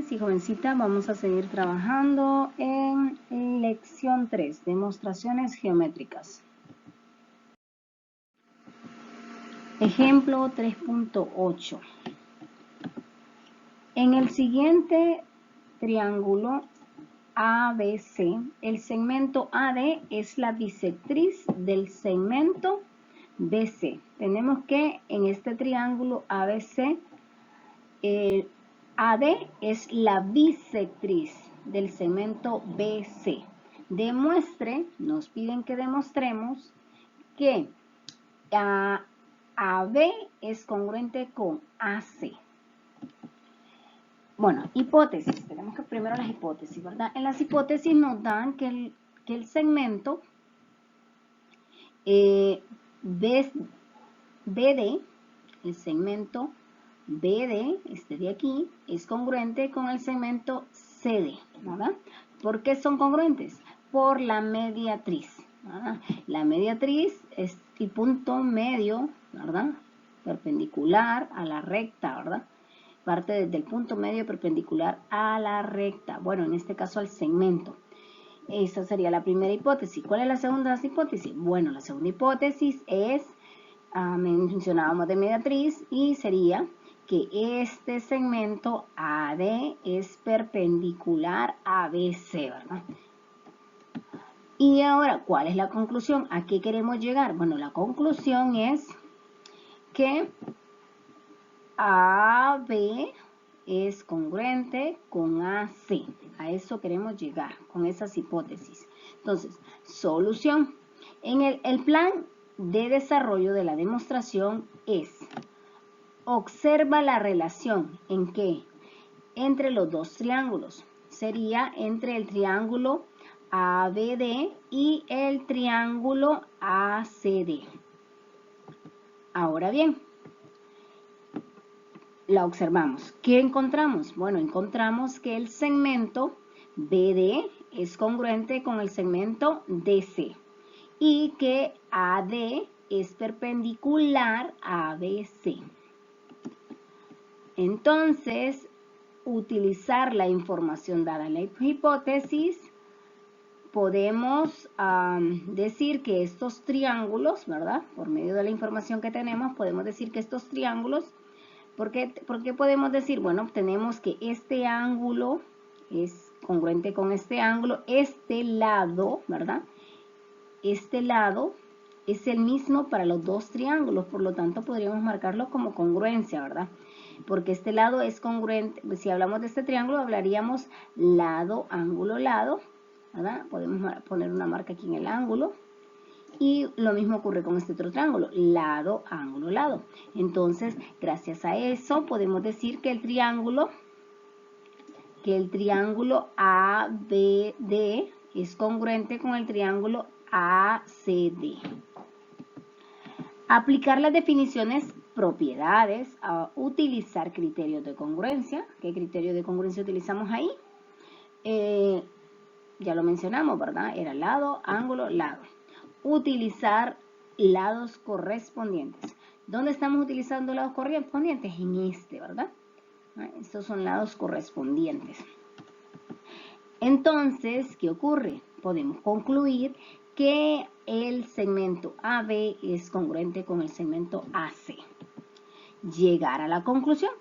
jóvenes y jovencitas, vamos a seguir trabajando en lección 3, demostraciones geométricas. Ejemplo 3.8. En el siguiente triángulo ABC, el segmento AD es la bisectriz del segmento BC. Tenemos que en este triángulo ABC, el AD es la bisectriz del segmento BC. Demuestre, nos piden que demostremos que AB es congruente con AC. Bueno, hipótesis. Tenemos que primero las hipótesis, ¿verdad? En las hipótesis nos dan que el segmento BD, el segmento BD, este de aquí, es congruente con el segmento CD, ¿verdad? ¿Por qué son congruentes? Por la mediatriz, ¿verdad? La mediatriz es el punto medio, ¿verdad? Perpendicular a la recta, ¿verdad? Parte desde el punto medio perpendicular a la recta. Bueno, en este caso al segmento. Esa sería la primera hipótesis. ¿Cuál es la segunda hipótesis? Bueno, la segunda hipótesis es, mencionábamos de mediatriz, y sería que este segmento AD es perpendicular a BC, ¿verdad? Y ahora, ¿cuál es la conclusión? ¿A qué queremos llegar? Bueno, la conclusión es que AB es congruente con AC. A eso queremos llegar con esas hipótesis. Entonces, solución. En el plan de desarrollo de la demostración es: observa la relación en que entre los dos triángulos. Sería entre el triángulo ABD y el triángulo ACD. Ahora bien, la observamos. ¿Qué encontramos? Bueno, encontramos que el segmento BD es congruente con el segmento DC y que AD es perpendicular a ABC. Entonces, utilizar la información dada en la hipótesis, podemos decir que estos triángulos, ¿verdad? Por medio de la información que tenemos, podemos decir que estos triángulos, ¿por qué podemos decir? Bueno, tenemos que este ángulo es congruente con este ángulo, este lado, ¿verdad? Este lado es el mismo para los dos triángulos, por lo tanto podríamos marcarlo como congruencia, ¿verdad? Porque este lado es congruente, si hablamos de este triángulo, hablaríamos lado, ángulo, lado, ¿verdad? Podemos poner una marca aquí en el ángulo. Y lo mismo ocurre con este otro triángulo, lado, ángulo, lado. Entonces, gracias a eso, podemos decir que el triángulo ABD es congruente con el triángulo ACD. Aplicar las definiciones, propiedades, a utilizar criterios de congruencia. ¿Qué criterio de congruencia utilizamos ahí? Ya lo mencionamos, ¿verdad? Era lado, ángulo, lado. Utilizar lados correspondientes. ¿Dónde estamos utilizando lados correspondientes? En este, ¿verdad? Estos son lados correspondientes. Entonces, ¿qué ocurre? Podemos concluir que el segmento AB es congruente con el segmento AC. Llegar a la conclusión,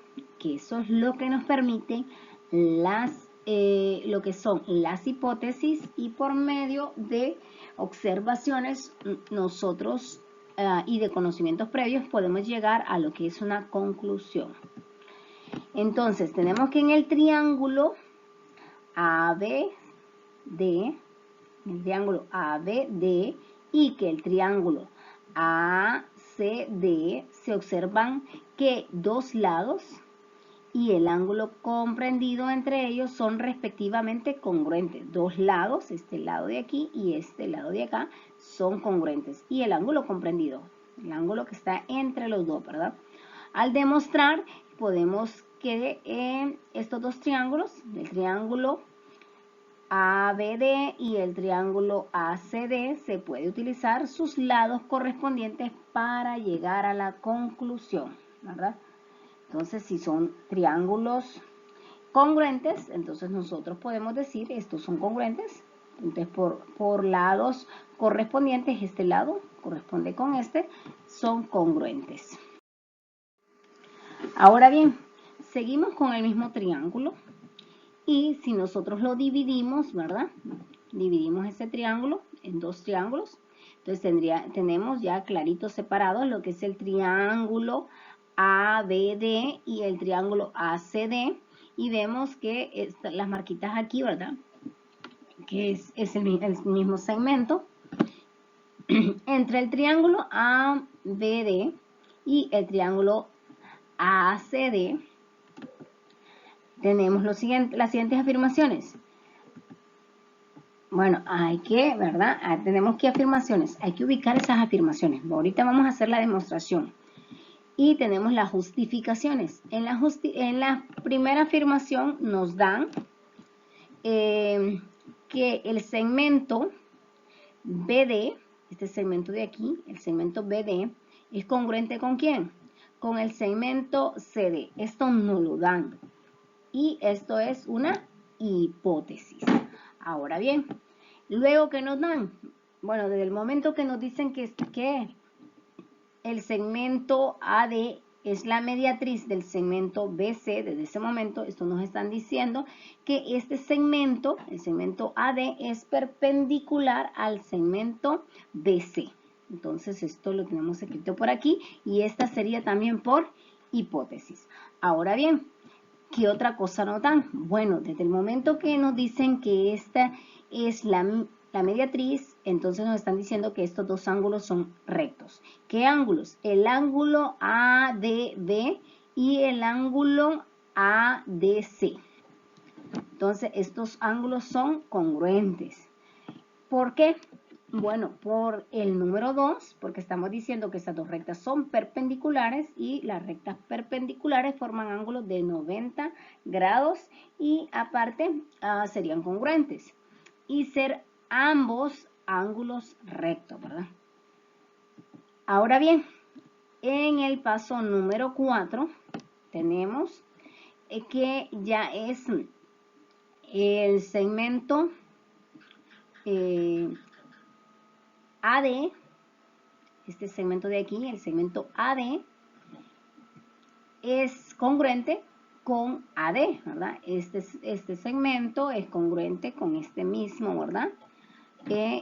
que eso es lo que nos permite lo que son las hipótesis, y por medio de observaciones nosotros y de conocimientos previos podemos llegar a lo que es una conclusión. Entonces tenemos que en el triángulo ABD, y que el triángulo ACD se observan que dos lados y el ángulo comprendido entre ellos son respectivamente congruentes. Dos lados, este lado de aquí y este lado de acá, son congruentes. Y el ángulo comprendido, el ángulo que está entre los dos, ¿verdad? Al demostrar, podemos que estos dos triángulos, el triángulo ABD y el triángulo ACD, se puede utilizar sus lados correspondientes para llegar a la conclusión, ¿verdad? Entonces, si son triángulos congruentes, entonces nosotros podemos decir estos son congruentes. Entonces por lados correspondientes, este lado corresponde con este, son congruentes. Ahora bien, seguimos con el mismo triángulo y si nosotros lo dividimos, ¿verdad? Dividimos ese triángulo en dos triángulos. Entonces tenemos ya claritos separados lo que es el triángulo ABD y el triángulo ACD. Y vemos que las marquitas aquí, ¿verdad? Que es el mismo segmento. Entre el triángulo ABD y el triángulo ACD tenemos las siguientes afirmaciones. Bueno, ¿verdad? Tenemos que afirmaciones, hay que ubicar esas afirmaciones. Ahorita vamos a hacer la demostración. Y tenemos las justificaciones. En la primera afirmación nos dan que el segmento BD, este segmento de aquí, el segmento BD, es congruente ¿con quién? Con el segmento CD. Esto no lo dan. Y esto es una hipótesis. Ahora bien, luego que nos dan, bueno, desde el momento que nos dicen que el segmento AD es la mediatriz del segmento BC, desde ese momento, esto nos están diciendo que este segmento, el segmento AD, es perpendicular al segmento BC. Entonces, esto lo tenemos escrito por aquí y esta sería también por hipótesis. Ahora bien, ¿qué otra cosa nos dan? Bueno, desde el momento que nos dicen que esta es la mediatriz, entonces nos están diciendo que estos dos ángulos son rectos. ¿Qué ángulos? El ángulo ADB y el ángulo ADC. Entonces, estos ángulos son congruentes. ¿Por qué? Bueno, por el número 2, porque estamos diciendo que estas dos rectas son perpendiculares y las rectas perpendiculares forman ángulos de 90 grados y aparte serían congruentes. Y ser ambos ángulos rectos, ¿verdad? Ahora bien, en el paso número 4 tenemos que ya es el segmento AD, este segmento de aquí, el segmento AD, es congruente con AD, ¿verdad? Este segmento es congruente con este mismo, ¿verdad?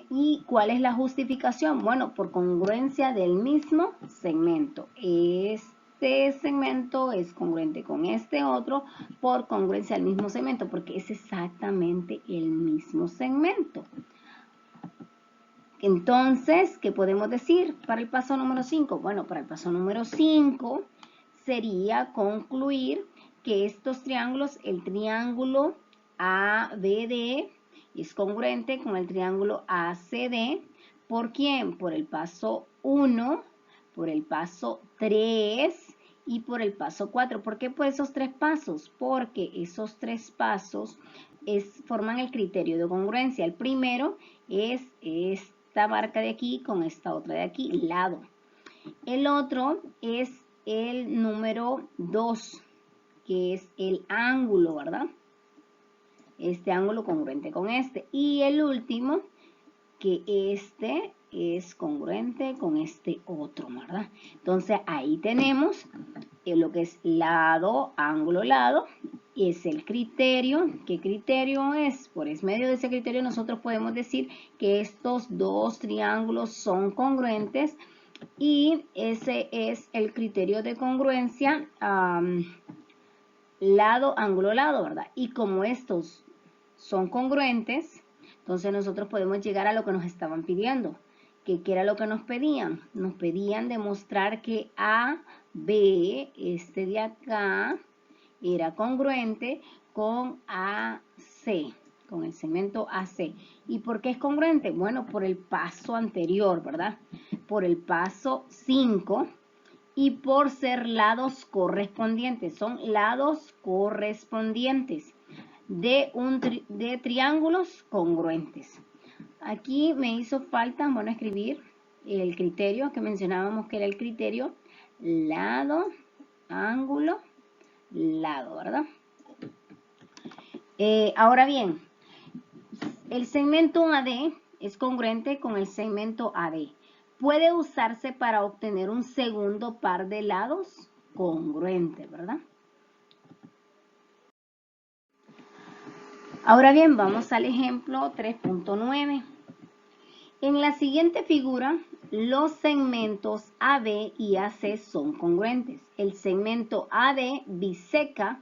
¿Y cuál es la justificación? Bueno, por congruencia del mismo segmento. Este segmento es congruente con este otro por congruencia del mismo segmento, porque es exactamente el mismo segmento. Entonces, ¿qué podemos decir para el paso número 5? Bueno, para el paso número 5 sería concluir que estos triángulos, el triángulo ABD es congruente con el triángulo ACD. ¿Por quién? Por el paso 1, por el paso 3 y por el paso 4. ¿Por qué por esos tres pasos? Porque esos tres pasos forman el criterio de congruencia. El primero es esta marca de aquí con esta otra de aquí, lado. El otro es el número 2, que es el ángulo, ¿verdad? Este ángulo congruente con este. Y el último, que este es congruente con este otro, ¿verdad? Entonces, ahí tenemos lo que es lado, ángulo, lado. Es el criterio. ¿Qué criterio es? Por medio de ese criterio nosotros podemos decir que estos dos triángulos son congruentes y ese es el criterio de congruencia lado, ángulo, lado, ¿verdad? Y como estos son congruentes, entonces nosotros podemos llegar a lo que nos estaban pidiendo. ¿Qué era lo que nos pedían? Nos pedían demostrar que AB, este de acá, era congruente con AC, con el segmento AC. ¿Y por qué es congruente? Bueno, por el paso anterior, ¿verdad? Por el paso 5 y por ser lados correspondientes. Son lados correspondientes de triángulos congruentes. Aquí me hizo falta, bueno, escribir el criterio que mencionábamos que era el criterio lado, ángulo, lado, ¿verdad? Ahora bien, el segmento AD es congruente con el segmento AD. Puede usarse para obtener un segundo par de lados congruente, ¿verdad? Ahora bien, vamos al ejemplo 3.9. En la siguiente figura, los segmentos AB y AC son congruentes. El segmento AD biseca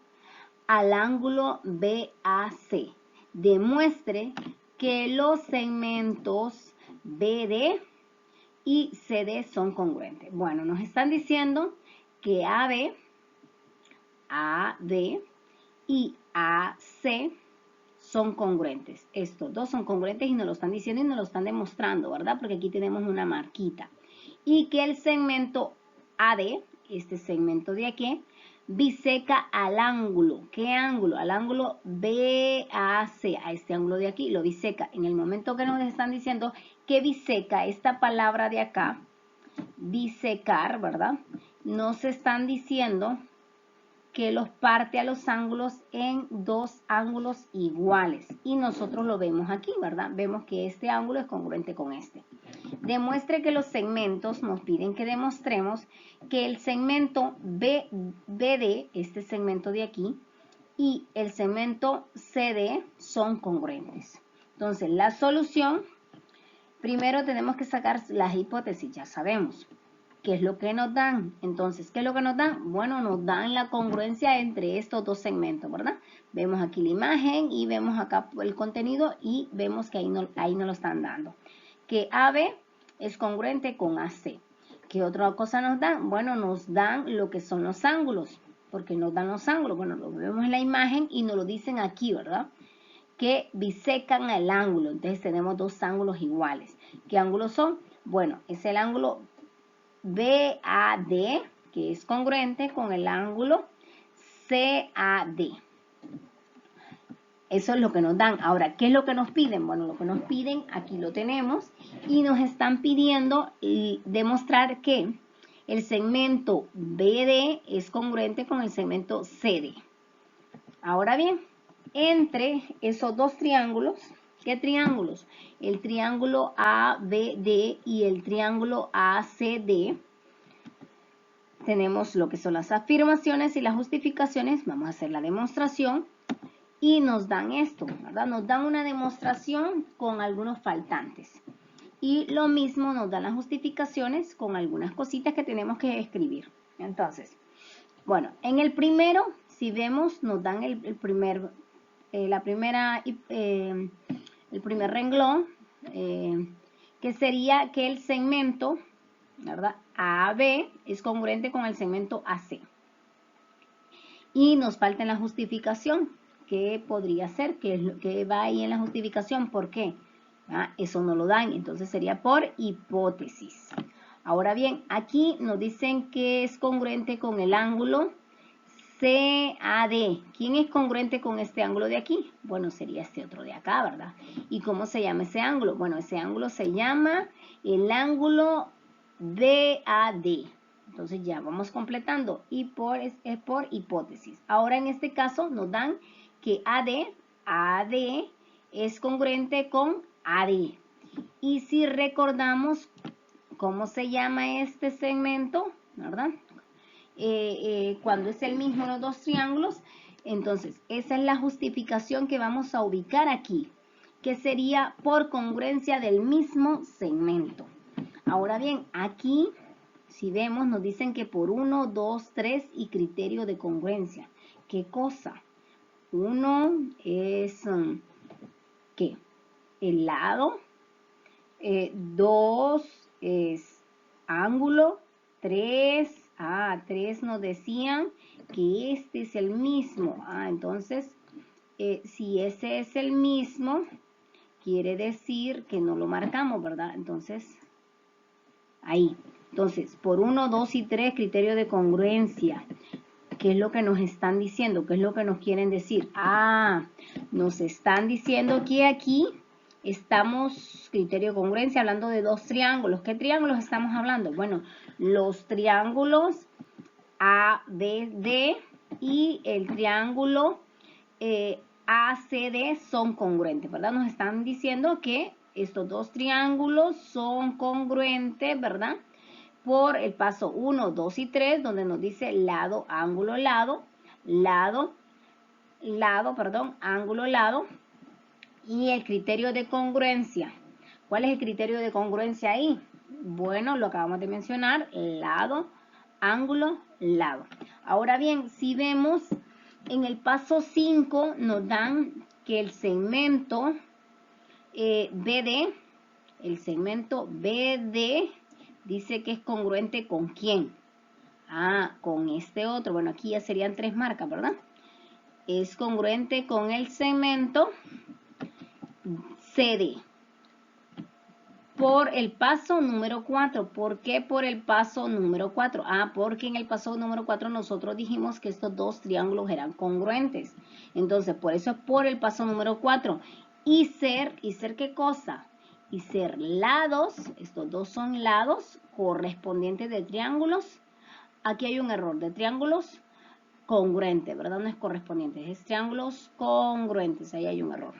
al ángulo BAC. Demuestre que los segmentos BD y CD son congruentes. Bueno, nos están diciendo que AB, AD y AC son congruentes. Estos dos son congruentes y nos lo están diciendo y nos lo están demostrando, ¿verdad? Porque aquí tenemos una marquita. Y que el segmento AD, este segmento de aquí, biseca al ángulo. ¿Qué ángulo? Al ángulo BAC, a este ángulo de aquí, lo biseca. En el momento que nos están diciendo que biseca, esta palabra de acá, bisecar, ¿verdad? Nos están diciendo que los parte a los ángulos en dos ángulos iguales. Y nosotros lo vemos aquí, ¿verdad? Vemos que este ángulo es congruente con este. Demuestre que los segmentos, nos piden que demostremos que el segmento BD, este segmento de aquí, y el segmento CD son congruentes. Entonces, la solución, primero tenemos que sacar las hipótesis, ya sabemos. ¿Qué es lo que nos dan? Entonces, ¿qué es lo que nos dan? Bueno, nos dan la congruencia entre estos dos segmentos, ¿verdad? Vemos aquí la imagen y vemos acá el contenido y vemos que ahí nos lo están dando. Que AB es congruente con AC. ¿Qué otra cosa nos dan? Bueno, nos dan lo que son los ángulos. ¿Por qué nos dan los ángulos? Bueno, lo vemos en la imagen y nos lo dicen aquí, ¿verdad? Que bisecan el ángulo. Entonces tenemos dos ángulos iguales. ¿Qué ángulos son? Bueno, es el ángulo BAD, que es congruente con el ángulo CAD. Eso es lo que nos dan. Ahora, ¿qué es lo que nos piden? Bueno, lo que nos piden, aquí lo tenemos, y nos están pidiendo demostrar que el segmento BD es congruente con el segmento CD. Ahora bien, entre esos dos triángulos, ¿qué triángulos? El triángulo ABD y el triángulo ACD. Tenemos lo que son las afirmaciones y las justificaciones. Vamos a hacer la demostración y nos dan esto, ¿verdad? Nos dan una demostración con algunos faltantes. Y lo mismo nos dan las justificaciones con algunas cositas que tenemos que escribir. Entonces, bueno, en el primero, si vemos, nos dan el primer renglón, que sería que el segmento, ¿verdad? AB es congruente con el segmento AC. Y nos falta en la justificación. ¿Qué podría ser? ¿Qué va ahí en la justificación? ¿Por qué? Eso no lo dan, entonces sería por hipótesis. Ahora bien, aquí nos dicen que es congruente con el ángulo CAD. ¿Quién es congruente con este ángulo de aquí? Bueno, sería este otro de acá, ¿verdad? ¿Y cómo se llama ese ángulo? Bueno, ese ángulo se llama el ángulo DAD. Entonces ya vamos completando. Y es por hipótesis. Ahora en este caso nos dan que AD es congruente con AD. Y si recordamos cómo se llama este segmento, ¿verdad? Cuando es el mismo los dos triángulos, entonces esa es la justificación que vamos a ubicar aquí, que sería por congruencia del mismo segmento. Ahora bien, aquí, si vemos, nos dicen que por 1, 2, 3 y criterio de congruencia. ¿Qué cosa? 1 es, ¿qué? El lado. 2 es ángulo. 3 nos decían que este es el mismo. Entonces, si ese es el mismo, quiere decir que no lo marcamos, ¿verdad? Entonces, ahí. Entonces, por 1, 2 y 3, criterio de congruencia. ¿Qué es lo que nos están diciendo? ¿Qué es lo que nos quieren decir? Nos están diciendo que aquí estamos, criterio de congruencia, hablando de dos triángulos. ¿Qué triángulos estamos hablando? Bueno, los triángulos ABD y el triángulo ACD son congruentes, ¿verdad? Nos están diciendo que estos dos triángulos son congruentes, ¿verdad? Por el paso 1, 2 y 3, donde nos dice lado, ángulo, lado, lado, lado, perdón, ángulo, lado, y el criterio de congruencia. ¿Cuál es el criterio de congruencia ahí? Bueno, lo acabamos de mencionar, lado, ángulo, lado. Ahora bien, si vemos en el paso 5 nos dan que el segmento BD, dice que es congruente ¿con quién? Con este otro. Bueno, aquí ya serían 3 marcas, ¿verdad? Es congruente con el segmento CD. Por el paso número 4. ¿Por qué por el paso número 4? Porque en el paso número 4 nosotros dijimos que estos dos triángulos eran congruentes. Entonces, por eso es por el paso número 4. ¿Y ser qué cosa? Y ser lados, estos dos son lados correspondientes de triángulos. Aquí hay un error de triángulos congruentes, ¿verdad? No es correspondientes, es triángulos congruentes. Ahí hay un error.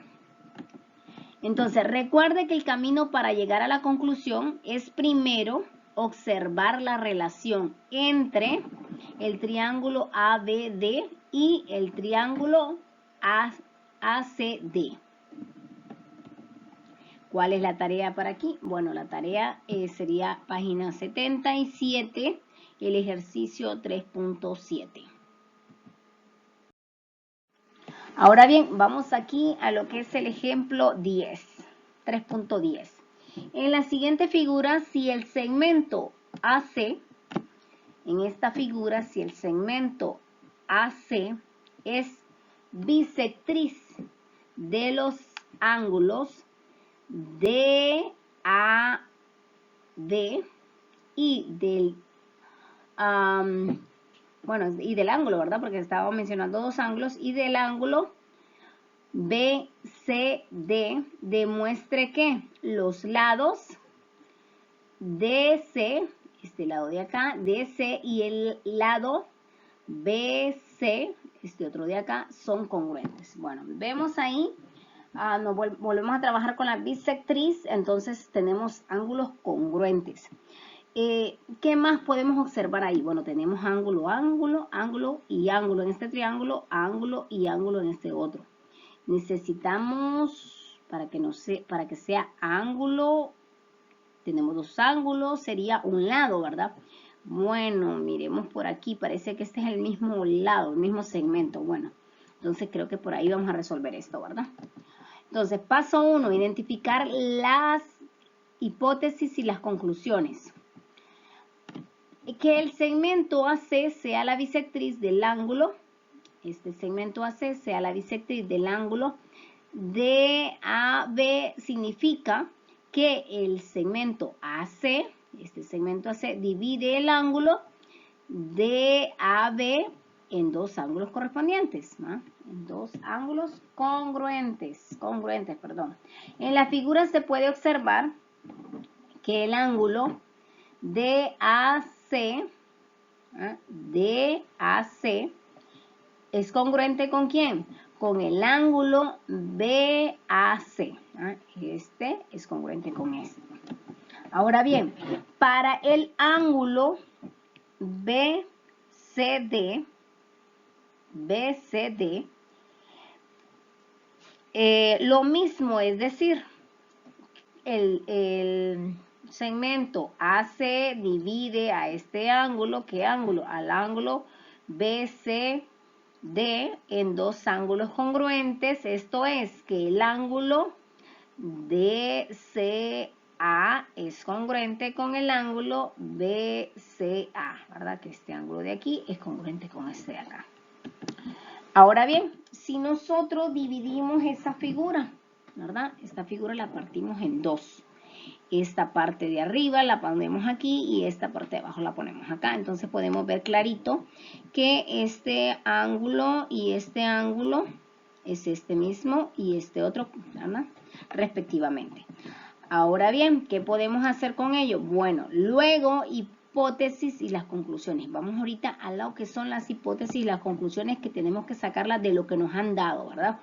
Entonces, recuerde que el camino para llegar a la conclusión es primero observar la relación entre el triángulo ABD y el triángulo ACD. ¿Cuál es la tarea para aquí? Bueno, la tarea sería página 77, el ejercicio 3.7. Ahora bien, vamos aquí a lo que es el ejemplo 10, 3.10. En la siguiente figura, si el segmento AC, en esta figura, si el segmento AC es bisectriz de los ángulos DAD y del y del ángulo, ¿verdad? Porque estábamos mencionando dos ángulos, y del ángulo BCD, demuestre que los lados DC, este lado de acá, DC, y el lado BC, este otro de acá, son congruentes. Bueno, vemos ahí, nos volvemos a trabajar con la bisectriz, entonces tenemos ángulos congruentes. ¿Qué más podemos observar ahí? Bueno, tenemos ángulo, ángulo, ángulo y ángulo en este triángulo, ángulo y ángulo en este otro. Necesitamos, para que sea ángulo, tenemos dos ángulos, sería un lado, ¿verdad? Bueno, miremos por aquí, parece que este es el mismo lado, el mismo segmento. Bueno, entonces creo que por ahí vamos a resolver esto, ¿verdad? Entonces, paso 1, identificar las hipótesis y las conclusiones. Que el segmento AC sea la bisectriz del ángulo, este segmento AC sea la bisectriz del ángulo DAB, significa que el segmento AC, este segmento AC, divide el ángulo DAB en dos ángulos correspondientes, ¿no? En dos ángulos congruentes, perdón. En la figura se puede observar que el ángulo DAC es congruente ¿con quién? Con el ángulo BAC. Este es congruente con este. Ahora bien, para el ángulo BCD, lo mismo, es decir, el segmento AC divide a este ángulo, ¿qué ángulo? Al ángulo BCD en dos ángulos congruentes. Esto es que el ángulo DCA es congruente con el ángulo BCA, ¿verdad? Que este ángulo de aquí es congruente con este de acá. Ahora bien, si nosotros dividimos esa figura, ¿verdad? Esta figura la partimos en dos. Esta parte de arriba la ponemos aquí y esta parte de abajo la ponemos acá. Entonces podemos ver clarito que este ángulo y este ángulo es este mismo y este otro, ¿verdad? Respectivamente. Ahora bien, ¿qué podemos hacer con ello? Bueno, luego y hipótesis y las conclusiones. Vamos ahorita a lo que son las hipótesis y las conclusiones que tenemos que sacarlas de lo que nos han dado, ¿verdad?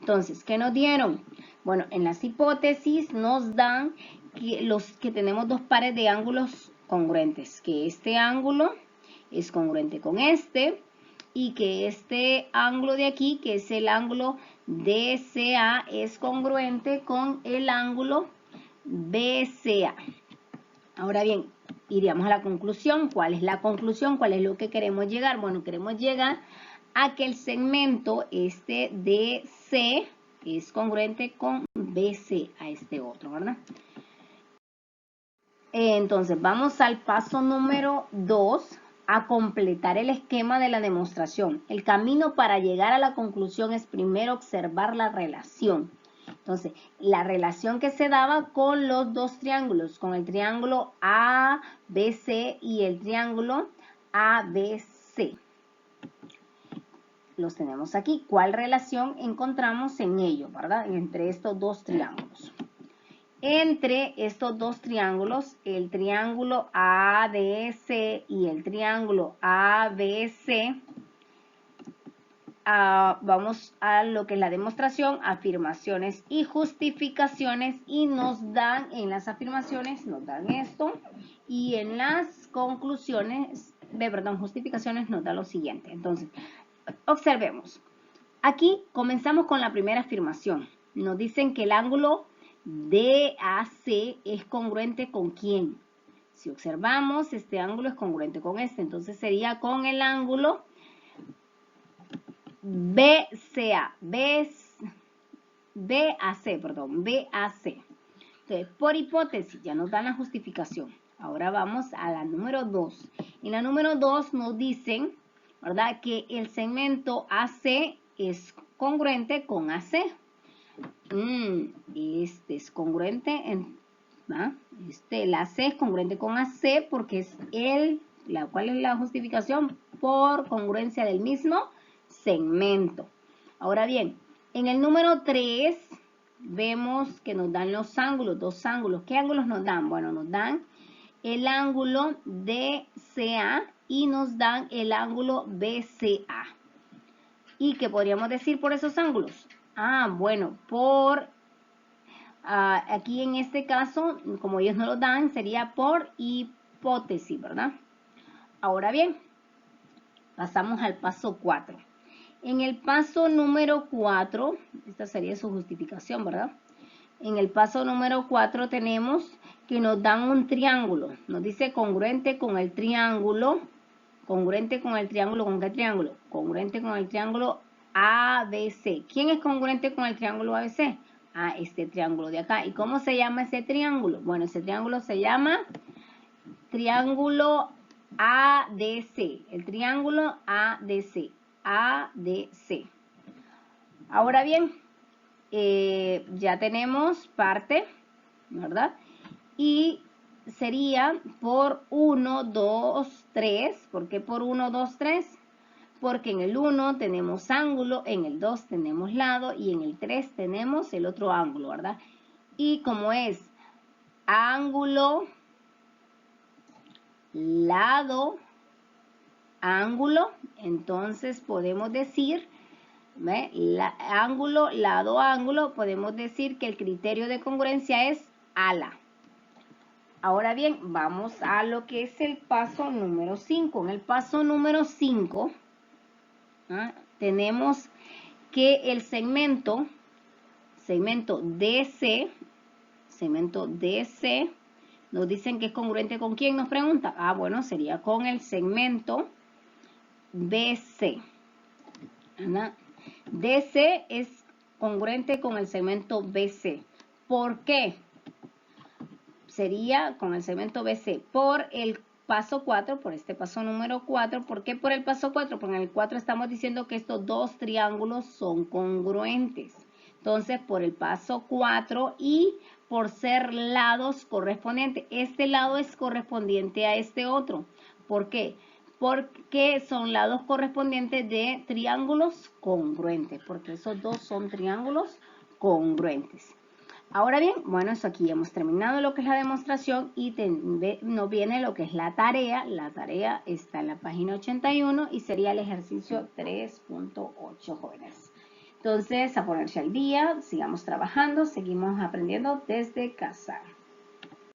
Entonces, ¿qué nos dieron? Bueno, en las hipótesis nos dan que tenemos dos pares de ángulos congruentes, que este ángulo es congruente con este y que este ángulo de aquí, que es el ángulo DCA, es congruente con el ángulo BCA. Ahora bien, iríamos a la conclusión. ¿Cuál es la conclusión? ¿Cuál es lo que queremos llegar? Bueno, queremos llegar a que el segmento este DC es congruente con BC, a este otro, ¿verdad? Entonces, vamos al paso número 2, a completar el esquema de la demostración. El camino para llegar a la conclusión es primero observar la relación. Entonces, la relación que se daba con los dos triángulos, con el triángulo ABC y el triángulo ABC. Los tenemos aquí. ¿Cuál relación encontramos en ello, verdad? Entre estos dos triángulos. Entre estos dos triángulos, el triángulo ADC y el triángulo ABC, vamos a lo que es la demostración, afirmaciones y justificaciones, y nos dan, en las afirmaciones nos dan esto, y en las conclusiones, justificaciones nos da lo siguiente. Entonces, observemos. Aquí comenzamos con la primera afirmación. Nos dicen que el ángulo DAC es congruente con ¿quién? Si observamos, este ángulo es congruente con este, entonces sería con el ángulo BAC. Entonces, por hipótesis, ya nos dan la justificación. Ahora vamos a la número 2. En la número 2 nos dicen, ¿verdad?, que el segmento AC es congruente con AC. Este es congruente, la AC es congruente con AC porque es ¿cuál es la justificación? Por congruencia del mismo segmento. Ahora bien, en el número 3 vemos que nos dan los ángulos, dos ángulos. ¿Qué ángulos nos dan? Bueno, nos dan el ángulo DCA y nos dan el ángulo BCA. ¿Y qué podríamos decir por esos ángulos? Bueno, aquí en este caso, como ellos no lo dan, sería por hipótesis, ¿verdad? Ahora bien, pasamos al paso 4. En el paso número 4, esta sería su justificación, ¿verdad? En el paso número 4 tenemos que nos dan un triángulo. Nos dice congruente con el triángulo. Congruente con el triángulo, ¿con qué triángulo? Congruente con el triángulo ABC. ¿Quién es congruente con el triángulo ABC? Este triángulo de acá. ¿Y cómo se llama ese triángulo? Bueno, ese triángulo se llama triángulo ADC. El triángulo ADC. ADC. Ahora bien, ya tenemos parte, ¿verdad? Y sería por 1, 2, 3. ¿Por qué por 1, 2, 3? Porque en el 1 tenemos ángulo, en el 2 tenemos lado y en el 3 tenemos el otro ángulo, ¿verdad? Y como es ángulo, lado, ángulo, entonces podemos decir, ángulo, lado, ángulo, podemos decir que el criterio de congruencia es ala. Ahora bien, vamos a lo que es el paso número 5. En el paso número 5, tenemos que el segmento DC, nos dicen que es congruente con ¿quién? Nos pregunta. Bueno, sería con el segmento BC. DC es congruente con el segmento BC. ¿Por qué? Sería con el segmento BC por el paso 4, por este paso número 4. ¿Por qué por el paso 4? Porque en el 4 estamos diciendo que estos dos triángulos son congruentes. Entonces, por el paso 4 y por ser lados correspondientes. Este lado es correspondiente a este otro. ¿Por qué? Porque son lados correspondientes de triángulos congruentes. Porque esos dos son triángulos congruentes. Ahora bien, bueno, eso aquí hemos terminado lo que es la demostración y nos viene lo que es la tarea. La tarea está en la página 81 y sería el ejercicio 3.8, jóvenes. Entonces, a ponerse al día, sigamos trabajando, seguimos aprendiendo desde casa.